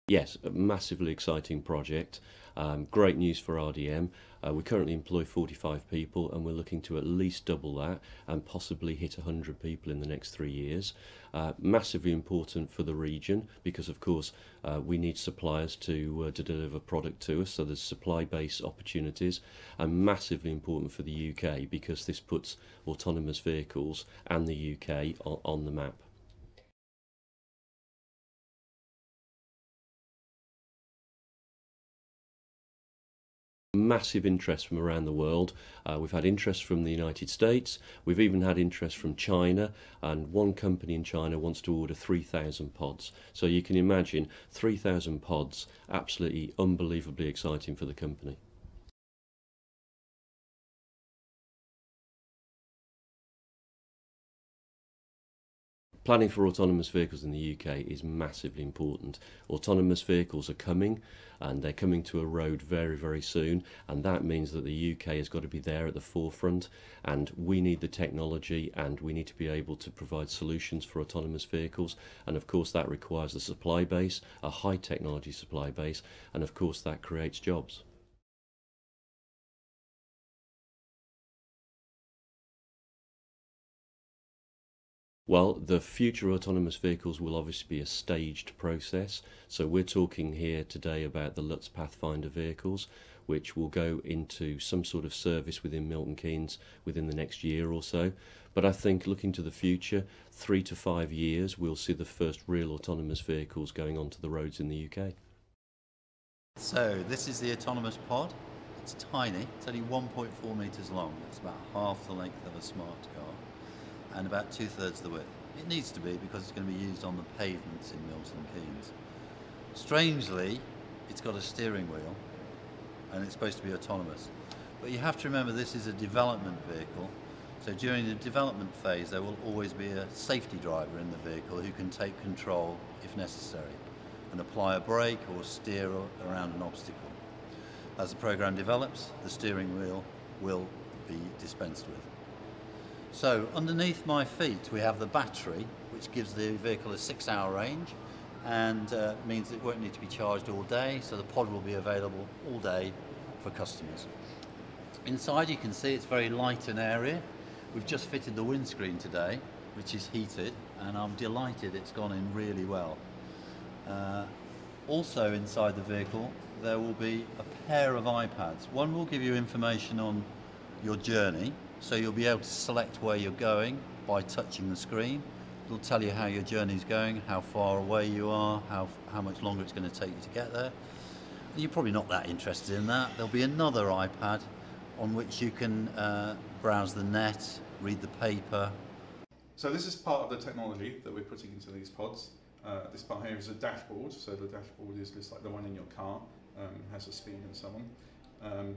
Yes, a massively exciting project. Great news for RDM. We currently employ 45 people and we're looking to at least double that and possibly hit 100 people in the next 3 years. Massively important for the region because of course we need suppliers to deliver product to us, so there's supply base opportunities, and massively important for the UK because this puts autonomous vehicles and the UK on the map. Massive interest from around the world. We've had interest from the United States, we've even had interest from China, and one company in China wants to order 3,000 pods. So you can imagine 3,000 pods, absolutely unbelievably exciting for the company. Planning for autonomous vehicles in the UK is massively important. Autonomous vehicles are coming, and they're coming to a road very, very soon, and that means that the UK has got to be there at the forefront, and we need the technology and we need to be able to provide solutions for autonomous vehicles, and of course that requires a supply base, a high technology supply base, and of course that creates jobs. Well, the future autonomous vehicles will obviously be a staged process. So we're talking here today about the Lutz Pathfinder vehicles, which will go into some sort of service within Milton Keynes within the next year or so. But I think looking to the future, 3 to 5 years, we'll see the first real autonomous vehicles going onto the roads in the UK. So this is the autonomous pod. It's tiny, it's only 1.4 metres long. It's about half the length of a smart car and about 2/3 the width. It needs to be because it's going to be used on the pavements in Milton Keynes. Strangely, it's got a steering wheel and it's supposed to be autonomous. But you have to remember this is a development vehicle, so during the development phase there will always be a safety driver in the vehicle who can take control if necessary and apply a brake or steer around an obstacle. As the program develops, the steering wheel will be dispensed with. So underneath my feet we have the battery, which gives the vehicle a 6-hour range and means it won't need to be charged all day, so the pod will be available all day for customers. Inside you can see it's very light and airy. We've just fitted the windscreen today, which is heated, and I'm delighted it's gone in really well. Also inside the vehicle there will be a pair of iPads. One will give you information on your journey, so you'll be able to select where you're going by touching the screen. It'll tell you how your journey's going, how far away you are, how much longer it's going to take you to get there. And you're probably not that interested in that. There'll be another iPad on which you can browse the net, read the paper. So this is part of the technology that we're putting into these pods. This part here is a dashboard, so the dashboard is just like the one in your car, has a speed and so on.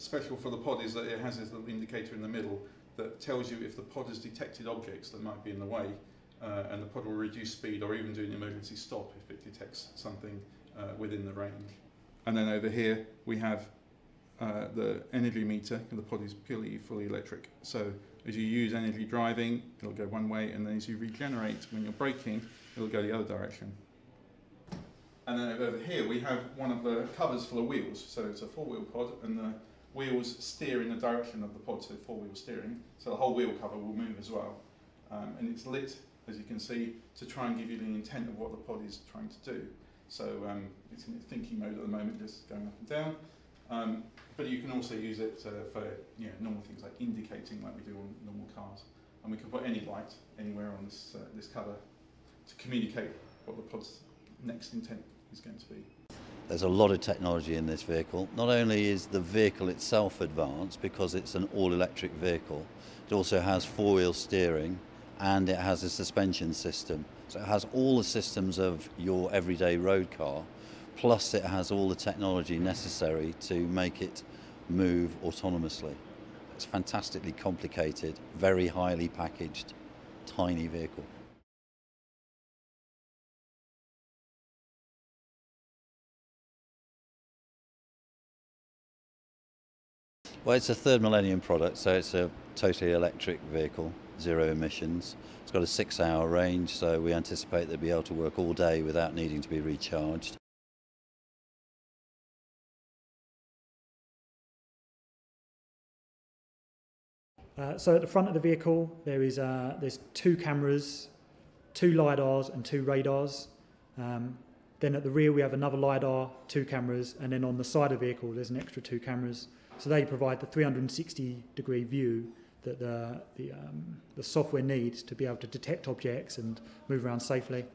Special for the pod is that it has this little indicator in the middle that tells you if the pod has detected objects that might be in the way, and the pod will reduce speed or even do an emergency stop if it detects something within the range. And then over here we have the energy meter, and the pod is fully electric. So as you use energy driving, it'll go one way, and then as you regenerate when you're braking, it'll go the other direction. And then over here we have one of the covers full of wheels. So it's a 4-wheel pod, and the wheels steer in the direction of the pod, so 4-wheel steering. So the whole wheel cover will move as well. And it's lit, as you can see, to try and give you the intent of what the pod is trying to do. So it's in thinking mode at the moment, just going up and down. But you can also use it for normal things like indicating, like we do on normal cars. And we can put any light anywhere on this cover to communicate what the pod's next intent is going to be. There's a lot of technology in this vehicle. Not only is the vehicle itself advanced because it's an all-electric vehicle, it also has 4-wheel steering and it has a suspension system. So it has all the systems of your everyday road car, plus it has all the technology necessary to make it move autonomously. It's fantastically complicated, very highly packaged, tiny vehicle. Well, it's a third millennium product, so it's a totally electric vehicle, 0 emissions. It's got a 6-hour range, so we anticipate they'll be able to work all day without needing to be recharged. So at the front of the vehicle, there's 2 cameras, 2 LiDARs and 2 radars. Then at the rear we have another LiDAR, 2 cameras, and then on the side of the vehicle there's an extra 2 cameras. So they provide the 360-degree view that the software needs to be able to detect objects and move around safely.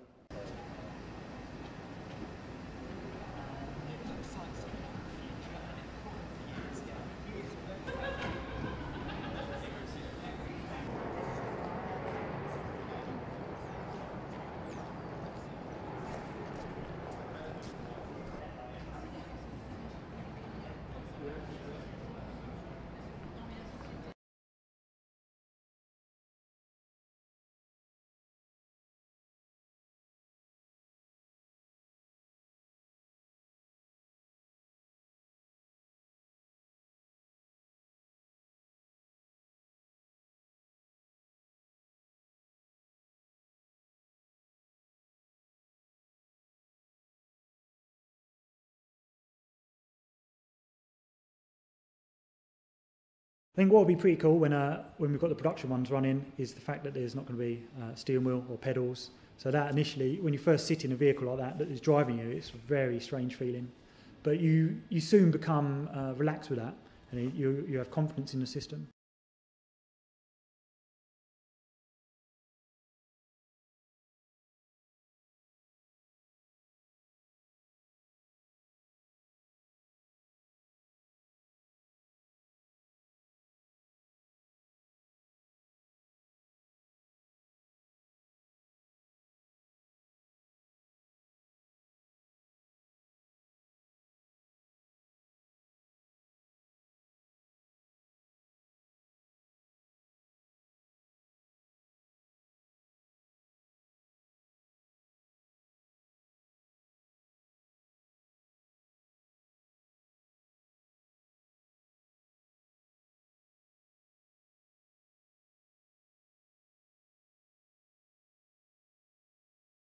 I think what would be pretty cool when we've got the production ones running is the fact that there's not going to be steering wheel or pedals. So that initially, when you first sit in a vehicle like that is driving you, it's a very strange feeling. But you soon become relaxed with that, and you have confidence in the system.